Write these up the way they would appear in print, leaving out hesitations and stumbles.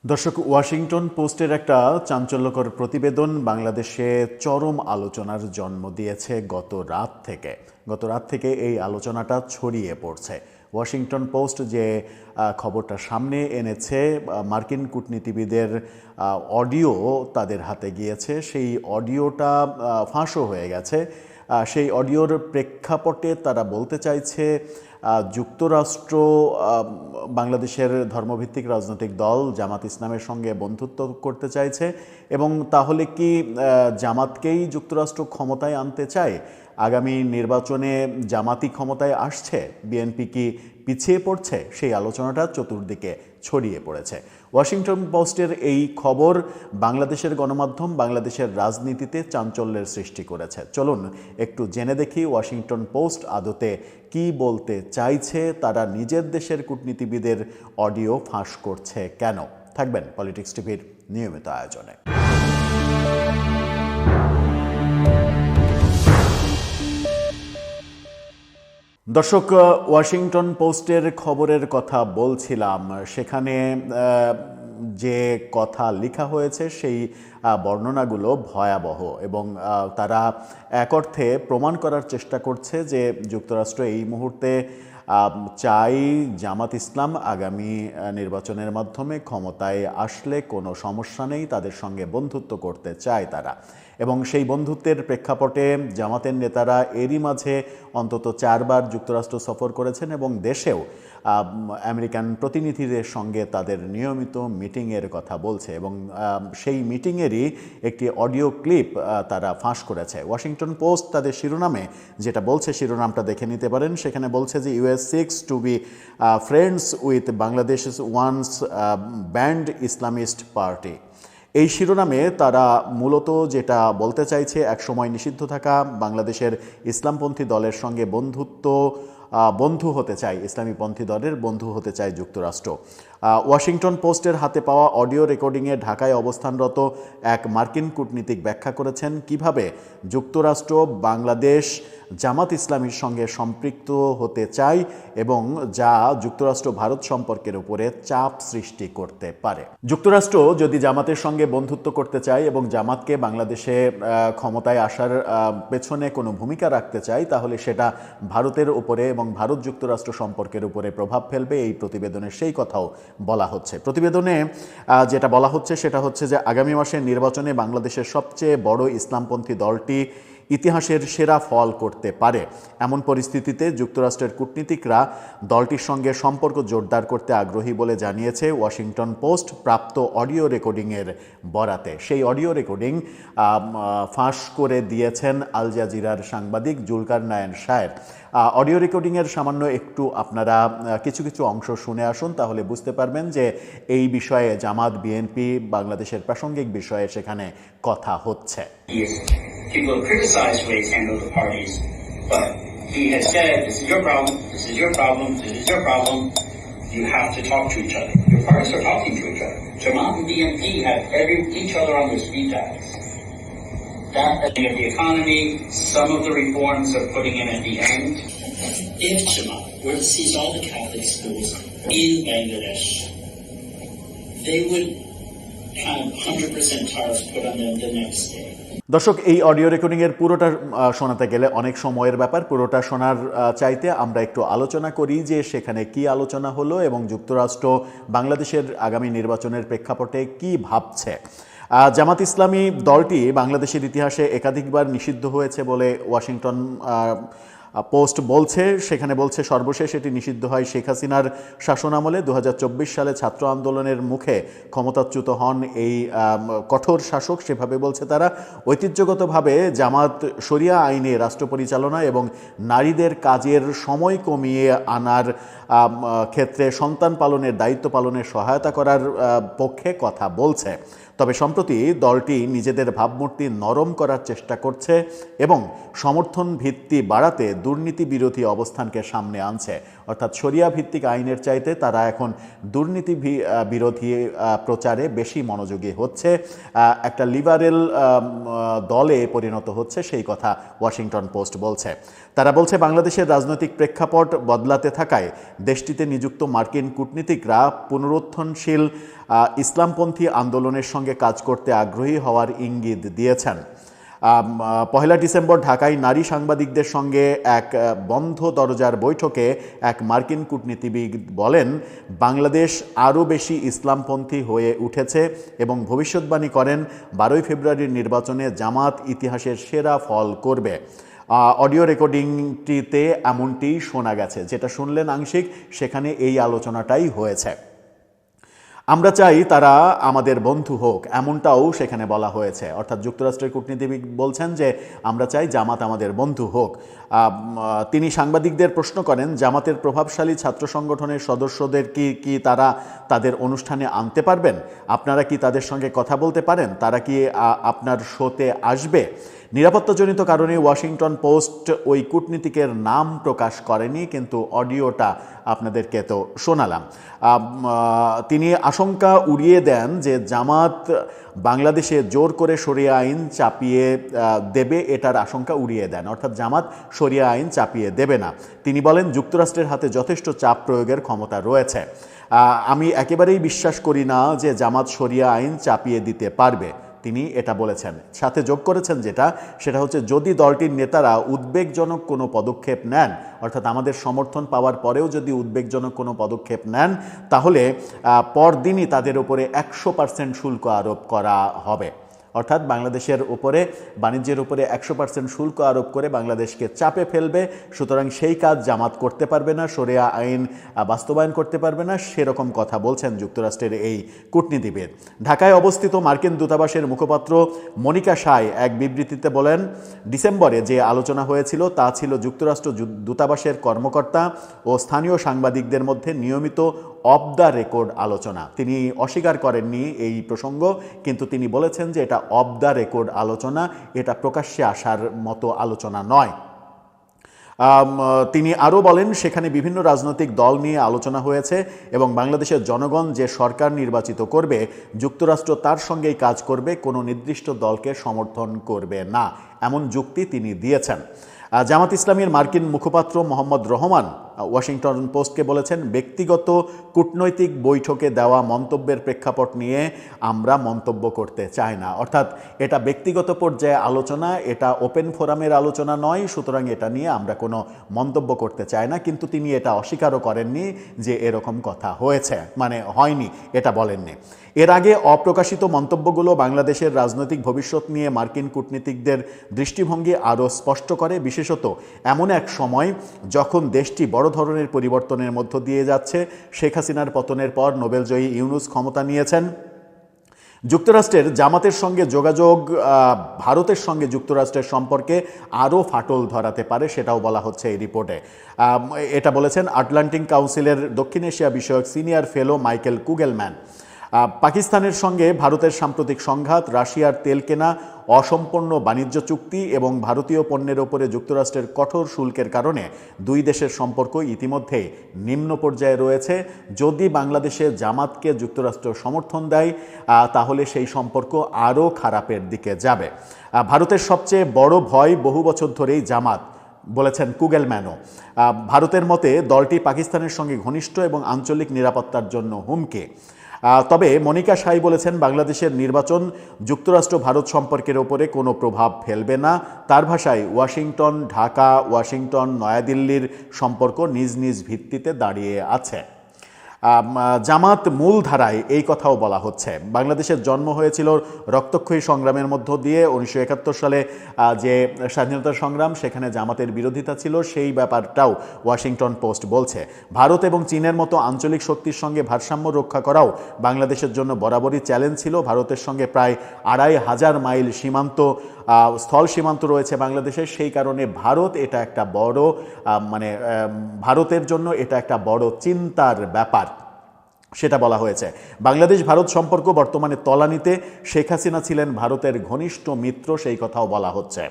দর্শক, ওয়াশিংটন পোস্টের একটা চাঞ্চল্যকর প্রতিবেদন বাংলাদেশে চরম আলোচনার জন্ম দিয়েছে গত রাত থেকে এই আলোচনাটা ছড়িয়ে পড়ছে। ওয়াশিংটন পোস্ট যে খবরটা সামনে এনেছে, মার্কিন কূটনীতিবিদের অডিও তাদের হাতে গিয়েছে, সেই অডিওটা ফাঁসও হয়ে গেছে। সেই অডিওর প্রেক্ষাপটে তারা বলতে চাইছে যুক্তরাষ্ট্র বাংলাদেশের ধর্মভিত্তিক রাজনৈতিক দল জামাত ইসলামের সঙ্গে বন্ধুত্ব করতে চাইছে এবং তাহলে কি জামাতকেই যুক্তরাষ্ট্র ক্ষমতায় আনতে চায়? আগামী নির্বাচনে জামাতই ক্ষমতায় আসছে, বিএনপি কি পিছিয়ে পড়ছে? সেই আলোচনাটা চতুর্দিকে ছড়িয়ে পড়েছে। ওয়াশিংটন পোস্টের এই খবর বাংলাদেশের গণমাধ্যম, বাংলাদেশের রাজনীতিতে চাঞ্চল্যের সৃষ্টি করেছে। চলুন একটু জেনে দেখি ওয়াশিংটন পোস্ট আদতে কি বলতে চাইছে, তারা নিজের দেশের কূটনীতিবিদের অডিও ফাঁস করছে কেন। থাকবেন পলিটিক্স টিভির নিয়মিত আয়োজনে। দর্শক, ওয়াশিংটন পোস্টের খবরের কথা বলছিলাম, সেখানে যে কথা লেখা হয়েছে সেই বর্ণনাগুলো ভয়াবহ এবং তারা এক অর্থে প্রমাণ করার চেষ্টা করছে যে যুক্তরাষ্ট্র এই মুহূর্তে চাই জামাত ইসলাম আগামী নির্বাচনের মাধ্যমে ক্ষমতায় আসলে কোনো সমস্যা নেই, তাদের সঙ্গে বন্ধুত্ব করতে চায় তারা। এবং সেই বন্ধুত্বের প্রেক্ষাপটে জামাতের নেতারা এরই মাঝে অন্তত 4 বার যুক্তরাষ্ট্র সফর করেছেন এবং দেশেও আমেরিকান প্রতিনিধিদের সঙ্গে তাদের নিয়মিত মিটিংয়ের কথা বলছে এবং সেই মিটিংয়েরই একটি অডিও ক্লিপ তারা ফাঁস করেছে। ওয়াশিংটন পোস্ট তাদের শিরোনামে যেটা বলছে, শিরোনামটা দেখে নিতে পারেন। সেখানে বলছে যে US seeks to be friends with Bangladesh's once banned Islamist party। এই শিরোনামে তারা মূলত যেটা বলতে চাইছে, একসময় নিষিদ্ধ থাকা বাংলাদেশের ইসলামপন্থী দলের সঙ্গে বন্ধু হতে চায়, ইসলামীপন্থী দলের বন্ধু হতে চায় যুক্তরাষ্ট্র। ওয়াশিংটন পোস্টের হাতে পাওয়া অডিও রেকর্ডিংয়ে ঢাকায় অবস্থানরত এক মার্কিন কূটনীতিক ব্যাখ্যা করেছেন কিভাবে যুক্তরাষ্ট্র বাংলাদেশ জামাত ইসলামীর সঙ্গে সম্পৃক্ত হতে চায় এবং যা যুক্তরাষ্ট্র ভারত সম্পর্কের উপরে চাপ সৃষ্টি করতে পারে। যুক্তরাষ্ট্র যদি জামাতের সঙ্গে বন্ধুত্ব করতে চায় এবং জামাতকে বাংলাদেশে ক্ষমতায় আসার পেছনে কোনো ভূমিকা রাখতে চায়, তাহলে সেটা ভারতের উপরে এবং ভারত যুক্তরাষ্ট্র সম্পর্কের উপরে প্রভাব ফেলবে। এই প্রতিবেদনে সেই কথাও বলা হচ্ছে। প্রতিবেদনে যেটা বলা হচ্ছে সেটা হচ্ছে যে আগামী মাসের নির্বাচনে বাংলাদেশের সবচেয়ে বড় ইসলামপন্থী দলটি ইতিহাসের সেরা ফল করতে পারে। এমন পরিস্থিতিতে যুক্তরাষ্ট্রের কূটনীতিকরা দলটির সঙ্গে সম্পর্ক জোরদার করতে আগ্রহী বলে জানিয়েছে ওয়াশিংটন পোস্ট প্রাপ্ত অডিও রেকর্ডিংয়ের বরাতে। সেই অডিও রেকর্ডিং ফাঁস করে দিয়েছেন আল জাজিরার সাংবাদিক জুলকারনায়েন শায়ের। অডিও রেকর্ডিংয়ের সামান্য একটু আপনারা কিছু কিছু অংশ শুনে আসুন, তাহলে বুঝতে পারবেন যে এই বিষয়ে জামাত, বিএনপি, বাংলাদেশের প্রাসঙ্গিক বিষয়ে সেখানে কথা হচ্ছে। People have criticized the way he's handled the parties, but he has said, this is your problem, this is your problem, this is your problem. You have to talk to each other. Your parties are talking to each other. Jamaat and BNP have each other on their speed dials. That of the economy, some of the reforms they're putting in at the end. If Jamaat were to seize all the Catholic schools in Bangladesh, they would have 100% tariffs put on them the next day. দর্শক, এই audio রেকর্ডিংয়ের পুরোটা শোনাতে গেলে অনেক সময়ের ব্যাপার। পুরোটা শোনার চাইতে আমরা একটু আলোচনা করি যে সেখানে কি আলোচনা হলো এবং যুক্তরাষ্ট্র বাংলাদেশের আগামী নির্বাচনের প্রেক্ষাপটে কি ভাবছে। জামাত ইসলামী দলটি বাংলাদেশের ইতিহাসে একাধিকবার নিষিদ্ধ হয়েছে বলে ওয়াশিংটন পোস্ট বলছে। সেখানে বলছে সর্বশেষ এটি নিষিদ্ধ হয় শেখ হাসিনার শাসনামলে। 2024 সালে ছাত্র আন্দোলনের মুখে ক্ষমতাচ্যুত হন এই কঠোর শাসক, সেভাবে বলছে তারা। ঐতিহ্যগতভাবে জামাত শরিয়া আইনে রাষ্ট্র পরিচালনা এবং নারীদের কাজের সময় কমিয়ে আনার ক্ষেত্রে সন্তান পালনের দায়িত্ব পালনের সহায়তা করার পক্ষে কথা বলছে। তবে সম্প্রতি দলটি নিজেদের ভাবমূর্তি নরম করার চেষ্টা করছে এবং সমর্থন ভিত্তি বাড়াতে দুর্নীতি বিরোধী অবস্থানকে সামনে আনছে। অর্থাৎ শরিয়া ভিত্তিক আইনের চাইতে তারা এখন দুর্নীতি বিরোধী প্রচারে বেশি মনোযোগী হচ্ছে, একটা লিবারেল দলে পরিণত হচ্ছে, সেই কথা ওয়াশিংটন পোস্ট বলছে। তারা বলছে বাংলাদেশের রাজনৈতিক প্রেক্ষাপট বদলাতে থাকায় দেশটিতে নিযুক্ত মার্কিন কূটনীতিকরা পুনরুত্থানশীল ইসলামপন্থী আন্দোলনের সঙ্গে কাজ করতে আগ্রহী হওয়ার ইঙ্গিত দিয়েছেন। 1 ডিসেম্বর ঢাকায় নারী সাংবাদিকদের সঙ্গে এক বন্ধ দরজার বৈঠকে এক মার্কিন কূটনীতিবিদ বলেন, বাংলাদেশ আরও বেশি ইসলামপন্থী হয়ে উঠেছে এবং ভবিষ্যৎবাণী করেন 12 ফেব্রুয়ারির নির্বাচনে জামাত ইতিহাসের সেরা ফল করবে। অডিও রেকর্ডিংটিতে এমনটি শোনা গেছে, যেটা শুনলেন আংশিক, সেখানে এই আলোচনাটাই হয়েছে। আমরা চাই তারা আমাদের বন্ধু হোক, এমনটাও সেখানে বলা হয়েছে। অর্থাৎ যুক্তরাষ্ট্রের কূটনীতিবিদ বলছেন যে আমরা চাই জামাত আমাদের বন্ধু হোক। তিনি সাংবাদিকদের প্রশ্ন করেন, জামাতের প্রভাবশালী ছাত্র সংগঠনের সদস্যদের কি তারা তাদের অনুষ্ঠানে আনতে পারবেন? আপনারা কি তাদের সঙ্গে কথা বলতে পারেন? তারা কি আপনার শোতে আসবে? নিরাপত্তাজনিত কারণে ওয়াশিংটন পোস্ট ওই কূটনীতিকের নাম প্রকাশ করেনি, কিন্তু অডিওটা আপনাদেরকে তো শোনালাম। তিনি আশঙ্কা উড়িয়ে দেন যে জামাত বাংলাদেশে জোর করে শরিয়া আইন চাপিয়ে দেবে, এটার আশঙ্কা উড়িয়ে দেন। অর্থাৎ জামাত শরিয়া আইন চাপিয়ে দেবে না। তিনি বলেন, যুক্তরাষ্ট্রের হাতে যথেষ্ট চাপ প্রয়োগের ক্ষমতা রয়েছে। আমি একেবারেই বিশ্বাস করি না যে জামাত শরিয়া আইন চাপিয়ে দিতে পারবে, তিনি এটা বলেছেন। সাথে যোগ করেছেন সেটা হচ্ছে, যদি দলটির নেতারা উদ্বেগজনক কোনো পদক্ষেপ নেন, অর্থাৎ আমাদের সমর্থন পাওয়ার পরেও যদি উদ্বেগজনক কোনো পদক্ষেপ নেন, তাহলে পরদিনই তাদের উপরে 100% শুল্ক আরোপ করা হবে। অর্থাৎ বাংলাদেশের উপরে, বাণিজ্যের উপরে 100% শুল্ক আরোপ করে বাংলাদেশকে চাপে ফেলবে। সুতরাং সেই কাজ জামাত করতে পারবে না, শরিয়া আইন বাস্তবায়ন করতে পারবে না, সেরকম কথা বলছেন যুক্তরাষ্ট্রের এই কূটনীতিবিদ। ঢাকায় অবস্থিত মার্কিন দূতাবাসের মুখপাত্র মনিকা শাই এক বিবৃতিতে বলেন, ডিসেম্বরে যে আলোচনা হয়েছিল তা ছিল যুক্তরাষ্ট্র দূতাবাসের কর্মকর্তা ও স্থানীয় সাংবাদিকদের মধ্যে নিয়মিত অফ দ্য রেকর্ড আলোচনা। তিনি অস্বীকার করেননি এই প্রসঙ্গ, কিন্তু তিনি বলেছেন যে এটা অফ দ্য রেকর্ড আলোচনা, এটা প্রকাশ্যে আসার মতো আলোচনা নয়। তিনি আরও বলেন, সেখানে বিভিন্ন রাজনৈতিক দল নিয়ে আলোচনা হয়েছে এবং বাংলাদেশের জনগণ যে সরকার নির্বাচিত করবে, যুক্তরাষ্ট্র তার সঙ্গেই কাজ করবে, কোনো নির্দিষ্ট দলকে সমর্থন করবে না, এমন যুক্তি তিনি দিয়েছেন। জামাত ইসলামীর মার্কিন মুখপাত্র মোহাম্মদ রহমান ওয়াশিংটন পোস্টকে বলেছেন, ব্যক্তিগত কূটনৈতিক বৈঠকে দেওয়া মন্তব্যের প্রেক্ষাপট নিয়ে আমরা মন্তব্য করতে চাই না। অর্থাৎ এটা ব্যক্তিগত পর্যায়ে আলোচনা, এটা ওপেন ফোরামের আলোচনা নয়, সুতরাং এটা নিয়ে আমরা কোনো মন্তব্য করতে চাই না। কিন্তু তিনি এটা অস্বীকারও করেননি যে এরকম কথা হয়েছে, মানে হয়নি, এটা বলেননি। এর আগে অপ্রকাশিত মন্তব্যগুলো বাংলাদেশের রাজনৈতিক ভবিষ্যৎ নিয়ে মার্কিন কূটনীতিকদের দৃষ্টিভঙ্গি আরও স্পষ্ট করে, বিশেষত এমন এক সময় যখন দেশটি বড় ধরনের পরিবর্তনের মধ্য দিয়ে যাচ্ছে। শেখ হাসিনার পতনের পর নোবেলজয়ী ইউনূস ক্ষমতা নিয়েছেন। যুক্তরাষ্ট্রের জামাতের সঙ্গে যোগাযোগ ভারতের সঙ্গে যুক্তরাষ্ট্রের সম্পর্কে আরও ফাটল ধরাতে পারে, সেটাও বলা হচ্ছে এই রিপোর্টে। এটা বলেছেন আটলান্টিক কাউন্সিলের দক্ষিণ এশিয়া বিষয়ক সিনিয়র ফেলো মাইকেল কুগেলম্যান। পাকিস্তানের সঙ্গে ভারতের সাম্প্রতিক সংঘাত, রাশিয়ার তেল কেনা, অসম্পূর্ণ বাণিজ্য চুক্তি এবং ভারতীয় পণ্যের ওপরে যুক্তরাষ্ট্রের কঠোর শুল্কের কারণে দুই দেশের সম্পর্ক ইতিমধ্যে নিম্ন পর্যায়ে রয়েছে। যদি বাংলাদেশে জামাতকে যুক্তরাষ্ট্র সমর্থন দেয়, তাহলে সেই সম্পর্ক আরও খারাপের দিকে যাবে। ভারতের সবচেয়ে বড় ভয় বহু বছর ধরেই জামাত, বলেছেন কুগেলম্যানও। ভারতের মতে দলটি পাকিস্তানের সঙ্গে ঘনিষ্ঠ এবং আঞ্চলিক নিরাপত্তার জন্য হুমকি। তবে মনিকা শাই বলেছেন, বাংলাদেশের নির্বাচন যুক্তরাষ্ট্র ভারত সম্পর্কের ওপরে কোনো প্রভাব ফেলবে না। তার ভাষায় ওয়াশিংটন ঢাকা, ওয়াশিংটন নয়াদিল্লির সম্পর্ক নিজ নিজ ভিত্তিতে দাঁড়িয়ে আছে। জামাত মূলধারায় এই কথাও বলা হচ্ছে। বাংলাদেশের জন্ম হয়েছিল রক্তক্ষয়ী সংগ্রামের মধ্য দিয়ে। 1971 সালে যে স্বাধীনতা সংগ্রাম, সেখানে জামাতের বিরোধিতা ছিল, সেই ব্যাপারটাও ওয়াশিংটন পোস্ট বলছে। ভারত এবং চীনের মতো আঞ্চলিক শক্তির সঙ্গে ভারসাম্য রক্ষা করাও বাংলাদেশের জন্য বরাবরই চ্যালেঞ্জ ছিল। ভারতের সঙ্গে প্রায় 2500 মাইল স্থল সীমান্ত রয়েছে বাংলাদেশের। সেই কারণে ভারত এটা একটা বড় ভারতের জন্য এটা একটা বড় চিন্তার ব্যাপার, সেটা বলা হয়েছে। বাংলাদেশ ভারত সম্পর্ক বর্তমানে তলানিতে। শেখ হাসিনা ছিলেন ভারতের ঘনিষ্ঠ মিত্র, সেই কথাও বলা হচ্ছে।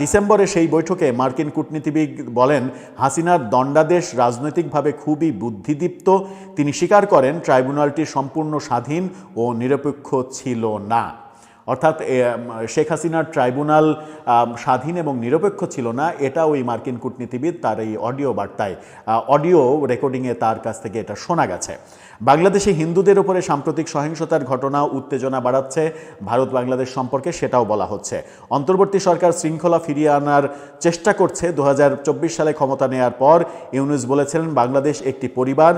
ডিসেম্বরে সেই বৈঠকে মার্কিন কূটনীতিবিদ বলেন, হাসিনার দণ্ডাদেশ রাজনৈতিকভাবে খুবই বুদ্ধিদীপ্ত। তিনি স্বীকার করেন ট্রাইব্যুনালটি সম্পূর্ণ স্বাধীন ও নিরপেক্ষ ছিল না। অর্থাৎ শেখ হাসিনার ট্রাইব্যুনাল স্বাধীন এবং নিরপেক্ষ ছিল না, এটা ওই মার্কিন কূটনীতিবিদ তার এই অডিও বার্তায়, অডিও রেকর্ডিংয়ে তার কাছ থেকে এটা শোনা গেছে। বাংলাদেশে হিন্দুদের উপরে সাম্প্রতিক সহিংসতার ঘটনা উত্তেজনা বাড়াচ্ছে ভারত বাংলাদেশ সম্পর্কে, সেটাও বলা হচ্ছে। অন্তর্বর্তী সরকার শৃঙ্খলা ফিরিয়ে আনার চেষ্টা করছে। 2024 সালে ক্ষমতা নেয়ার পর ইউনূস বলেছিলেন, বাংলাদেশ একটি পরিবার,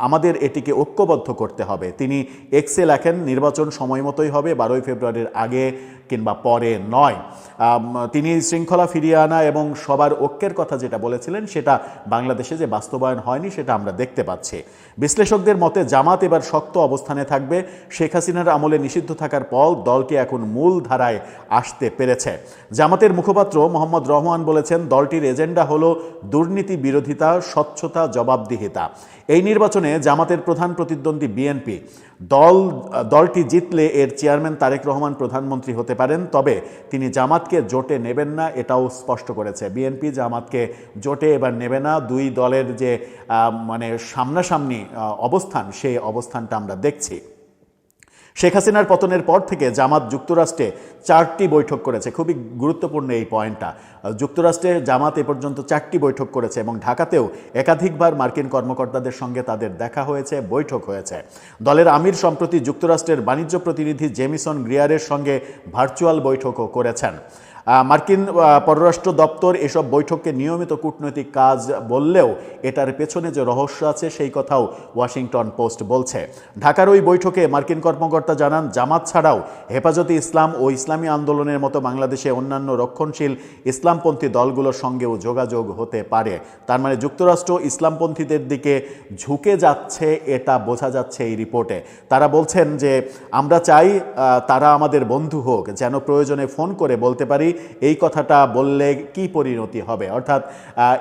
আমাদের এটিকে ঐক্যবদ্ধ করতে হবে। তিনি এক্সে লেখেন, নির্বাচন সময় মতোই হবে, 12ই ফেব্রুয়ারির আগে কিংবা পরে নয়। তিনি শৃঙ্খলা ফিরিয়ে আনা এবং সবার ঐক্যের কথা যেটা বলেছিলেন, সেটা বাংলাদেশে যে বাস্তবায়ন হয়নি সেটা আমরা দেখতে পাচ্ছি। বিশ্লেষকদের মতে জামাত এবার শক্ত অবস্থানে থাকবে। শেখ হাসিনার আমলে নিষিদ্ধ থাকার পর দলটি এখন মূল ধারায় আসতে পেরেছে। জামাতের মুখপাত্র মোহাম্মদ রহমান বলেছেন, দলটির এজেন্ডা হলো দুর্নীতি বিরোধিতা, স্বচ্ছতা, জবাবদিহিতা। এই নির্বাচনে জামাতের প্রধান প্রতিদ্বন্দ্বী বিএনপি। দলটি জিতলে এর চেয়ারম্যান তারেক রহমান প্রধানমন্ত্রী হতে পারেন, তবে তিনি জামাতকে জোটে নেবেন না, এটাও স্পষ্ট করেছে। বিএনপি জামাতকে জোটে এবার নেবে না। দুই দলের যে মানে সামনাসামনি অবস্থান, সেই অবস্থানটা আমরা দেখছি। শেখ হাসিনার পতনের পর থেকে জামাত যুক্তরাষ্ট্রে 4টি বৈঠক করেছে। খুবই গুরুত্বপূর্ণ এই পয়েন্টটা। যুক্তরাষ্ট্রে জামাত এ পর্যন্ত 4টি বৈঠক করেছে এবং ঢাকাতেও একাধিকবার মার্কিন কর্মকর্তাদের সঙ্গে তাদের দেখা হয়েছে, বৈঠক হয়েছে। দলের আমির সম্প্রতি যুক্তরাষ্ট্রের বাণিজ্য প্রতিনিধি জেমিসন গ্রিয়ারের সঙ্গে ভার্চুয়াল বৈঠকও করেছেন। মার্কিন পররাষ্ট্র দপ্তর এসব বৈঠককে নিয়মিত কূটনৈতিক কাজ বললেও এটার পেছনে যে রহস্য আছে সেই কথাও ওয়াশিংটন পোস্ট বলছে। ঢাকার ওই বৈঠকে মার্কিন কর্মকর্তা জানান, জামাত ছাড়াও হেফাজতে ইসলাম ও ইসলামী আন্দোলনের মতো বাংলাদেশে অন্যান্য রক্ষণশীল ইসলামপন্থী দলগুলোর সঙ্গেও যোগাযোগ হতে পারে। তার মানে যুক্তরাষ্ট্র ইসলামপন্থীদের দিকে ঝুঁকে যাচ্ছে, এটা বোঝা যাচ্ছে এই রিপোর্টে। তারা বলছেন যে আমরা চাই তারা আমাদের বন্ধু হোক, যেন প্রয়োজনে ফোন করে বলতে পারি এই কথাটা বললে কি পরিণতি হবে। অর্থাৎ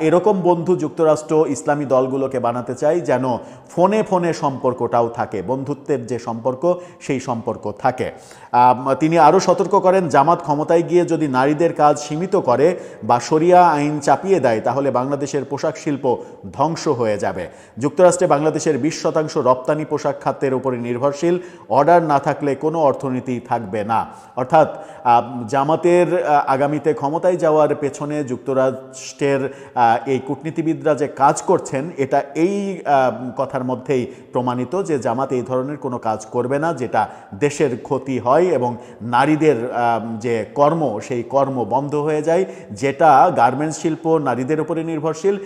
এরকম বন্ধু যুক্তরাষ্ট্র ইসলামী দলগুলোকে বানাতে চাই, যেন ফোনে ফোনে সম্পর্কটাও থাকে, বন্ধুত্বের যে সম্পর্ক সেই সম্পর্ক থাকে। তিনি আরও সতর্ক করেন, জামাত ক্ষমতায় গিয়ে যদি নারীদের কাজ সীমিত করে বা শরিয়া আইন চাপিয়ে দেয়, তাহলে বাংলাদেশের পোশাক শিল্প ধ্বংস হয়ে যাবে। যুক্তরাষ্ট্রে বাংলাদেশের 20% রপ্তানি পোশাক খাতের উপরে নির্ভরশীল, অর্ডার না থাকলে কোনো অর্থনীতি থাকবে না। অর্থাৎ জামাতের আগামীতে ক্ষমতায় যাওয়ার পেছনে যুক্তরাষ্ট্রের এই কূটনীতিবিদরা যে কাজ করছেন, এটা এই কথার মধ্যেই প্রমাণিত যে জামাত এই ধরনের কোনো কাজ করবে না যেটা দেশের ক্ষতি হয় এবং নারীদের যে কর্ম, সেই কর্ম বন্ধ হয়ে যায়, যেটা গার্মেন্টস শিল্প নারীদের উপরে নির্ভরশীল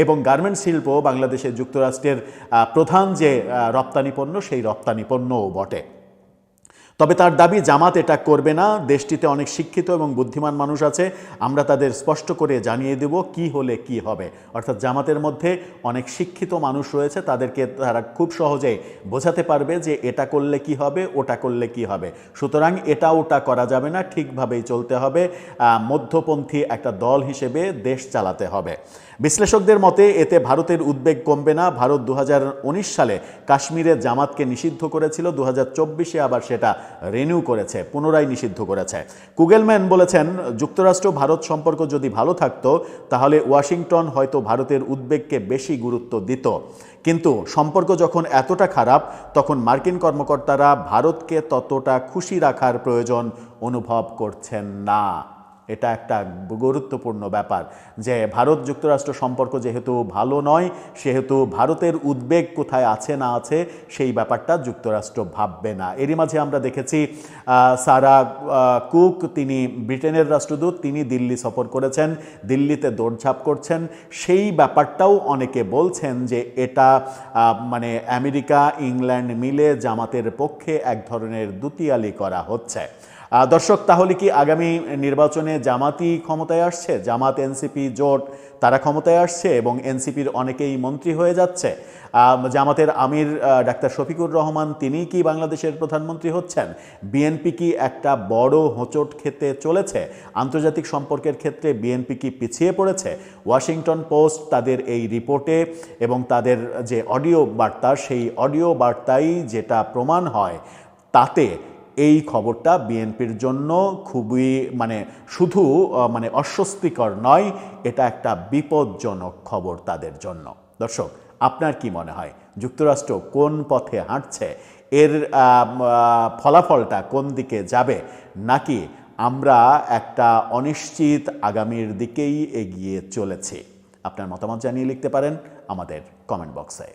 এবং গার্মেন্টস শিল্প বাংলাদেশের যুক্তরাষ্ট্রের প্রধান যে রপ্তানি পণ্য, সেই রপ্তানি পণ্যও বটে। তবে তার দাবি, জামাত এটা করবে না। দেশটিতে অনেক শিক্ষিত এবং বুদ্ধিমান মানুষ আছে, আমরা তাদের স্পষ্ট করে জানিয়ে দেব কি হলে কি হবে। অর্থাৎ জামাতের মধ্যে অনেক শিক্ষিত মানুষ রয়েছে, তাদেরকে তারা খুব সহজেই বোঝাতে পারবে যে এটা করলে কি হবে, ওটা করলে কি হবে। সুতরাং এটা ওটা করা যাবে না, ঠিকভাবেই চলতে হবে, মধ্যপন্থী একটা দল হিসেবে দেশ চালাতে হবে। বিশ্লেষকদের মতে এতে ভারতের উদ্বেগ কমবে না। ভারত 2019 সালে কাশ্মীরে জামাতকে নিষিদ্ধ করেছিল, 2024-এ আবার সেটা রিনিউ করেছে, পুনরায় নিষিদ্ধ করেছে। কুগেলম্যান বলেছেন, যুক্তরাষ্ট্র ভারত সম্পর্ক যদি ভালো থাকতো তাহলে ওয়াশিংটন হয়তো ভারতের উদ্বেগকে বেশি গুরুত্ব দিত, কিন্তু সম্পর্ক যখন এতটা খারাপ, তখন মার্কিন কর্মকর্তারা ভারতকে ততটা খুশি রাখার প্রয়োজন অনুভব করছেন না। এটা একটা গুরুত্বপূর্ণ ব্যাপার যে ভারত যুক্তরাষ্ট্র সম্পর্ক যেহেতু ভালো নয়, সেহেতু ভারতের উদ্বেগ কোথায় আছে না আছে সেই ব্যাপারটা যুক্তরাষ্ট্র ভাববে না। এরই মাঝে আমরা দেখেছি সারা কুক, তিনি ব্রিটেনের রাষ্ট্রদূত, তিনি দিল্লি সফর করেছেন, দিল্লিতে দৌড়ঝাঁপ করছেন। সেই ব্যাপারটাও অনেকে বলছেন যে এটা মানে আমেরিকা ইংল্যান্ড মিলে জামাতের পক্ষে এক ধরনের দুতিয়ালি করা হচ্ছে। দর্শক, তাহলে কি আগামী নির্বাচনে জামাতই ক্ষমতায় আসছে? জামাত এনসিপি জোট তারা ক্ষমতায় আসছে এবং এনসিপির অনেকেই মন্ত্রী হয়ে যাচ্ছে। জামাতের আমির ডাক্তার শফিকুর রহমান, তিনি কি বাংলাদেশের প্রধানমন্ত্রী হচ্ছেন? বিএনপি কি একটা বড় হোঁচট খেতে চলেছে? আন্তর্জাতিক সম্পর্কের ক্ষেত্রে বিএনপি কি পিছিয়ে পড়েছে? ওয়াশিংটন পোস্ট তাদের এই রিপোর্টে এবং তাদের যে অডিও বার্তা, সেই অডিও বার্তাই যেটা প্রমাণ হয়, তাতে এই খবরটা বিএনপির জন্য খুবই শুধু অস্বস্তিকর নয়, এটা একটা বিপজ্জনক খবর তাদের জন্য। দর্শক, আপনার কি মনে হয় যুক্তরাষ্ট্র কোন পথে হাঁটছে? এর ফলাফলটা কোন দিকে যাবে, নাকি আমরা একটা অনিশ্চিত আগামীর দিকেই এগিয়ে চলেছি? আপনার মতামত জানিয়ে লিখতে পারেন আমাদের কমেন্ট বক্সে।